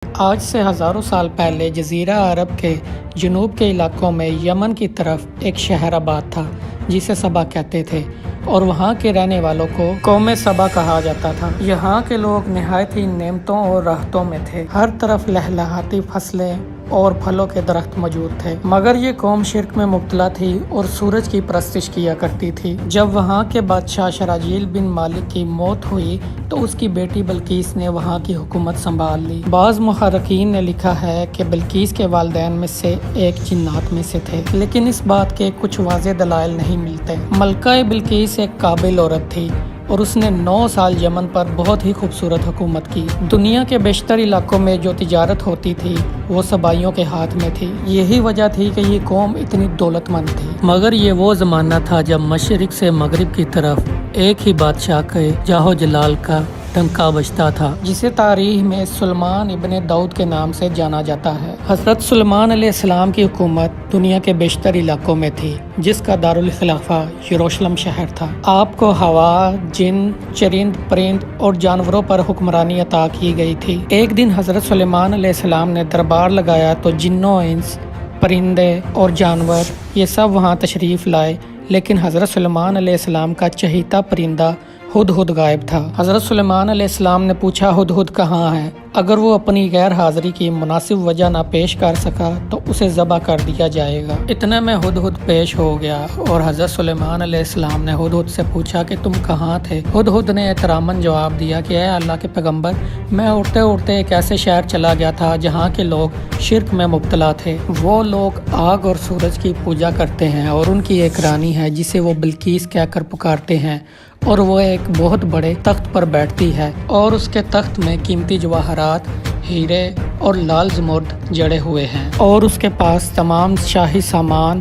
آج سے ہزاروں سال پہلے جزیرہ عرب کے جنوب کے علاقوں میں یمن کی طرف ایک شہر آباد تھا جسے سبا کہتے تھے، اور وہاں کے رہنے والوں کو قوم سبا کہا جاتا تھا۔ یہاں کے لوگ نہایت ہی نعمتوں اور راحتوں میں تھے۔ ہر طرف لہلہاتی فصلیں اور پھلوں کے درخت موجود تھے، مگر یہ قوم شرک میں مبتلا تھی اور سورج کی پرستش کیا کرتی تھی۔ جب وہاں کے بادشاہ شراجیل بن مالک کی موت ہوئی تو اس کی بیٹی بلقیس نے وہاں کی حکومت سنبھال لی۔ بعض محررین نے لکھا ہے کہ بلقیس کے والدین میں سے ایک جنات میں سے تھے، لیکن اس بات کے کچھ واضح دلائل نہیں ملتے۔ ملکہ بلقیس ایک قابل عورت تھی اور اس نے 9 سال یمن پر بہت ہی خوبصورت حکومت کی۔ دنیا کے بیشتر علاقوں میں جو تجارت ہوتی تھی وہ سبائیوں کے ہاتھ میں تھی۔ یہی وجہ تھی کہ یہ قوم اتنی دولت مند تھی۔ مگر یہ وہ زمانہ تھا جب مشرق سے مغرب کی طرف ایک ہی بادشاہ کے جاہو جلال کا ڈنکا بجتا تھا، جسے تاریخ میں سلیمان ابن داؤد کے نام سے جانا جاتا ہے۔ حضرت سلیمان علیہ السلام کی حکومت دنیا کے بیشتر علاقوں میں تھی، جس کا دارالخلافہ یروشلم شہر تھا۔ آپ کو ہوا، جن، چرند، پرند اور جانوروں پر حکمرانی عطا کی گئی تھی۔ ایک دن حضرت سلیمان علیہ السلام نے دربار لگایا تو جنوں، انس، پرندے اور جانور یہ سب وہاں تشریف لائے، لیکن حضرت سلیمان علیہ السلام کا چہیتا پرندہ ہدہد غائب تھا۔ حضرت سلیمان علیہ السلام نے پوچھا ہدہد کہاں ہے؟ اگر وہ اپنی غیر حاضری کی مناسب وجہ نہ پیش کر سکا تو اسے ذبح کر دیا جائے گا۔ اتنے میں ہدہد پیش ہو گیا اور حضرت سلیمان علیہ السلام نے ہدہد سے پوچھا کہ تم کہاں تھے؟ ہدہد نے احتراماً جواب دیا کہ اے اللہ کے پیغمبر، میں اڑتے اڑتے ایک ایسے شہر چلا گیا تھا جہاں کے لوگ شرک میں مبتلا تھے۔ وہ لوگ آگ اور سورج کی پوجا کرتے ہیں اور ان کی ایک رانی ہے جسے وہ بلقیس کہہ کر پکارتے ہیں، اور وہ ایک بہت بڑے تخت پر بیٹھتی ہے اور اس کے تخت میں قیمتی جواہرات، ہیرے اور لال زمرد جڑے ہوئے ہیں، اور اس کے پاس تمام شاہی سامان،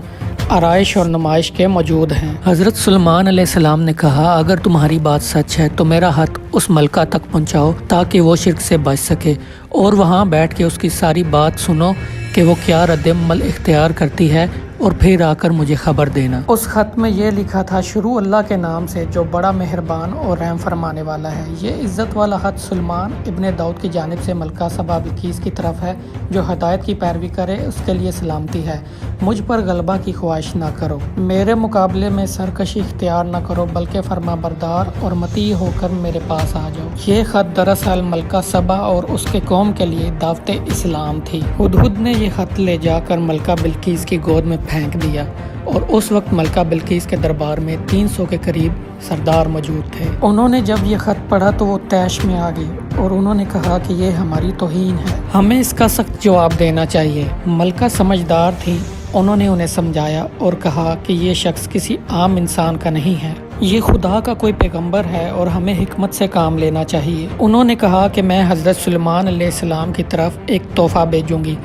آرائش اور نمائش کے موجود ہیں۔ حضرت سلیمان علیہ السلام نے کہا اگر تمہاری بات سچ ہے تو میرا ہاتھ اس ملکہ تک پہنچاؤ تاکہ وہ شرک سے بچ سکے، اور وہاں بیٹھ کے اس کی ساری بات سنو کہ وہ کیا رد عمل اختیار کرتی ہے، اور پھر آ کر مجھے خبر دینا۔ اس خط میں یہ لکھا تھا، شروع اللہ کے نام سے جو بڑا مہربان اور رحم فرمانے والا ہے۔ یہ عزت والا خط سلیمان ابن داؤد کی جانب سے ملکہ سبا بلقیس کی طرف ہے، جو ہدایت کی پیروی کرے اس کے لیے سلامتی ہے۔ مجھ پر غلبہ کی خواہش نہ کرو، میرے مقابلے میں سرکشی اختیار نہ کرو، بلکہ فرما بردار اور مطیع ہو کر میرے پاس آ جاؤ۔ یہ خط دراصل ملکہ سبا اور اس کے قوم کے لیے دعوت اسلام تھی۔ ہدہد نے یہ خط لے جا کر ملکہ بلقیس کی گود میں پھینک دیا، اور اس وقت ملکہ بلقیس کے دربار میں 300 کے قریب سردار موجود تھے۔ انہوں نے جب یہ خط پڑھا تو وہ طیش میں آ گئی اور انہوں نے کہا کہ یہ ہماری توہین ہے، ہمیں اس کا سخت جواب دینا چاہیے۔ ملکہ سمجھدار تھی، انہوں نے انہیں سمجھایا اور کہا کہ یہ شخص کسی عام انسان کا نہیں ہے، یہ خدا کا کوئی پیغمبر ہے اور ہمیں حکمت سے کام لینا چاہیے۔ انہوں نے کہا کہ میں حضرت سلیمان علیہ السلام کی طرف ایک تحفہ بھیجوں گی،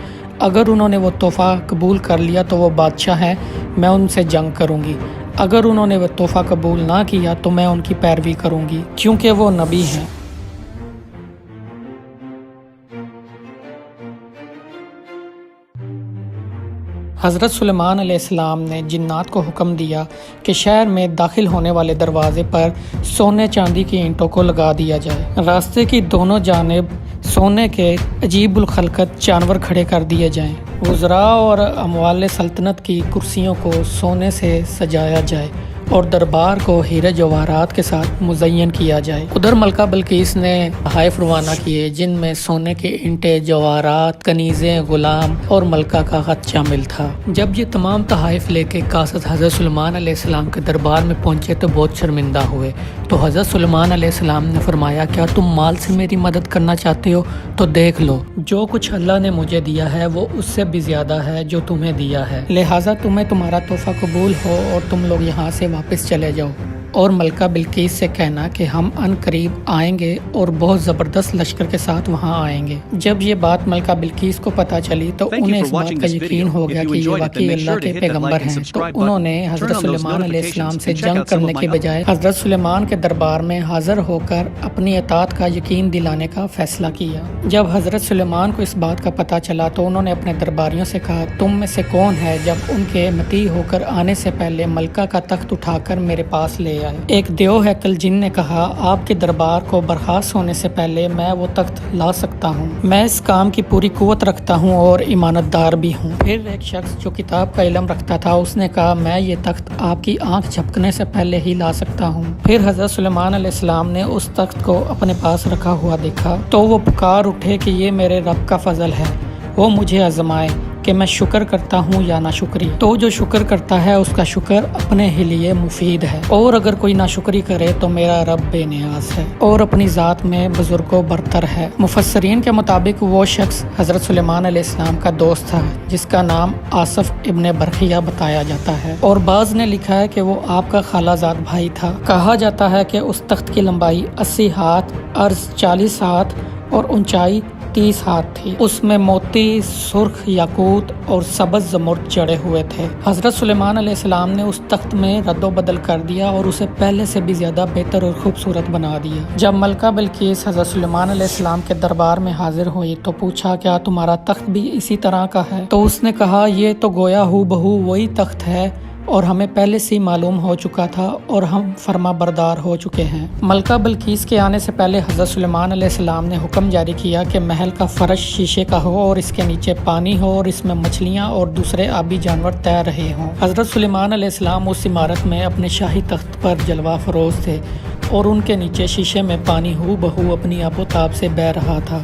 اگر انہوں نے وہ تحفہ قبول کر لیا تو وہ بادشاہ ہیں، میں ان سے جنگ کروں گی، اگر انہوں نے وہ تحفہ قبول نہ کیا تو میں ان کی پیروی کروں گی، کیونکہ وہ نبی ہیں۔ حضرت سلیمان علیہ السلام نے جنات کو حکم دیا کہ شہر میں داخل ہونے والے دروازے پر سونے چاندی کی اینٹوں کو لگا دیا جائے۔ راستے کی دونوں جانب سونے کے عجیب الخلقت جانور کھڑے کر دیے جائیں۔ وزراء اور اموال سلطنت کی کرسیوں کو سونے سے سجایا جائے اور دربار کو ہیرے جواہرات کے ساتھ مزین کیا جائے۔ ادھر ملکہ بلقیس نے تحائف روانہ کیے جن میں سونے کے اینٹیں، جواہرات، کنیزیں، غلام اور ملکہ کا خط شامل تھا۔ جب یہ تمام تحائف لے کے قاصد حضرت سلیمان علیہ السلام کے دربار میں پہنچے تو بہت شرمندہ ہوئے، تو حضرت سلیمان علیہ السلام نے فرمایا کیا تم مال سے میری مدد کرنا چاہتے ہو؟ تو دیکھ لو، جو کچھ اللہ نے مجھے دیا ہے وہ اس سے بھی زیادہ ہے جو تمہیں دیا ہے، لہٰذا تمہیں تمہارا تحفہ قبول ہو اور تم لوگ یہاں سے واپس چلے جاؤ، اور ملکہ بلقیس سے کہنا کہ ہم ان قریب آئیں گے اور بہت زبردست لشکر کے ساتھ وہاں آئیں گے۔ جب یہ بات ملکہ بلقیس کو پتہ چلی تو انہیں اس بات کا یقین ہو گیا کہ یہ واقعی اللہ کے پیغمبر ہیں، تو انہوں نے حضرت سلیمان علیہ السلام سے جنگ کرنے کے بجائے حضرت سلیمان کے دربار میں حاضر ہو کر اپنی اطاعت کا یقین دلانے کا فیصلہ کیا۔ جب حضرت سلیمان کو اس بات کا پتہ چلا تو انہوں نے اپنے درباریوں سے کہا تم میں سے کون ہے جب ان کے مطیع ہو کر آنے سے پہلے ملکہ کا تخت اٹھا کر میرے پاس لے لے آئے۔ ایک دیو ہیکل جن نے کہا آپ کے دربار کو برخاست ہونے سے پہلے میں وہ تخت لا سکتا ہوں، میں اس کام کی پوری قوت رکھتا ہوں اور امانت دار بھی ہوں۔ پھر ایک شخص جو کتاب کا علم رکھتا تھا اس نے کہا میں یہ تخت آپ کی آنکھ جھپکنے سے پہلے ہی لا سکتا ہوں۔ پھر حضرت سلیمان علیہ السلام نے اس تخت کو اپنے پاس رکھا ہوا دیکھا تو وہ پکار اٹھے کہ یہ میرے رب کا فضل ہے، وہ مجھے آزمائے کہ میں شکر کرتا ہوں یا ناشکری۔ تو جو شکر کرتا ہے اس کا شکر اپنے ہی لیے مفید ہے، اور اگر کوئی ناشکری کرے تو میرا رب بے نیاز ہے اور اپنی ذات میں بزرگ و برتر ہے۔ مفسرین کے مطابق وہ شخص حضرت سلیمان علیہ السلام کا دوست تھا جس کا نام آصف ابن برخیہ بتایا جاتا ہے، اور بعض نے لکھا ہے کہ وہ آپ کا خالہ زاد بھائی تھا۔ کہا جاتا ہے کہ اس تخت کی لمبائی 80 ہاتھ، عرض 40 ہاتھ اور اونچائی 30 ہاتھ تھی۔ اس میں موتی، سرخ یاقوت اور سبز زمرد جڑے ہوئے تھے۔ حضرت سلیمان علیہ السلام نے اس تخت میں رد و بدل کر دیا اور اسے پہلے سے بھی زیادہ بہتر اور خوبصورت بنا دیا۔ جب ملکہ بلقیس حضرت سلیمان علیہ السلام کے دربار میں حاضر ہوئی تو پوچھا کیا تمہارا تخت بھی اسی طرح کا ہے؟ تو اس نے کہا یہ تو گویا ہو بہو وہی تخت ہے اور ہمیں پہلے سے معلوم ہو چکا تھا اور ہم فرما بردار ہو چکے ہیں۔ ملکہ بلقیس کے آنے سے پہلے حضرت سلیمان علیہ السلام نے حکم جاری کیا کہ محل کا فرش شیشے کا ہو اور اس کے نیچے پانی ہو اور اس میں مچھلیاں اور دوسرے آبی جانور تیر رہے ہوں۔ حضرت سلیمان علیہ السلام اس عمارت میں اپنے شاہی تخت پر جلوہ فروز تھے اور ان کے نیچے شیشے میں پانی ہو بہو اپنی آب و تاب سے بہہ رہا تھا۔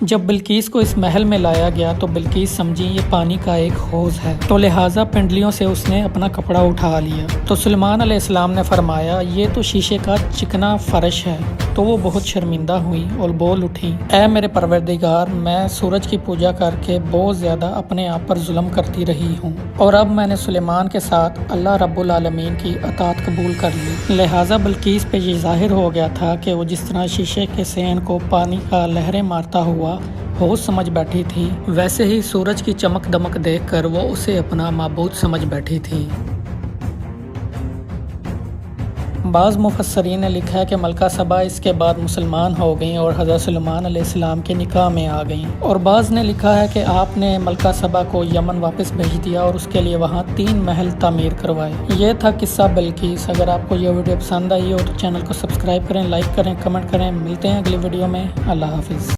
جب بلقیس کو اس محل میں لایا گیا تو بلقیس سمجھی یہ پانی کا ایک حوض ہے، تو لہٰذا پنڈلیوں سے اس نے اپنا کپڑا اٹھا لیا۔ تو سلیمان علیہ السلام نے فرمایا یہ تو شیشے کا چکنا فرش ہے۔ تو وہ بہت شرمندہ ہوئی اور بول اٹھی اے میرے پروردگار، میں سورج کی پوجا کر کے بہت زیادہ اپنے آپ پر ظلم کرتی رہی ہوں، اور اب میں نے سلیمان کے ساتھ اللہ رب العالمین کی اطاعت قبول کر لی۔ لہٰذا بلقیس پہ یہ ظاہر ہو گیا تھا کہ وہ جس طرح شیشے کے سین کو پانی کا لہریں مارتا ہوا ہوش سمجھ بیٹھی تھی، ویسے ہی سورج کی چمک دمک دیکھ کر وہ اسے اپنا معبود سمجھ بیٹھی تھی۔ بعض مفسرین نے لکھا ہے کہ ملکہ سبا اس کے بعد مسلمان ہو گئیں اور حضرت سلیمان علیہ السلام کے نکاح میں آ گئیں، اور بعض نے لکھا ہے کہ آپ نے ملکہ سبا کو یمن واپس بھیج دیا اور اس کے لیے وہاں 3 محل تعمیر کروائے۔ یہ تھا قصہ بلقیس۔ اگر آپ کو یہ ویڈیو پسند آئی ہو تو چینل کو سبسکرائب کریں، لائک کریں، کمنٹ کریں۔ ملتے ہیں اگلی ویڈیو میں۔ اللہ حافظ۔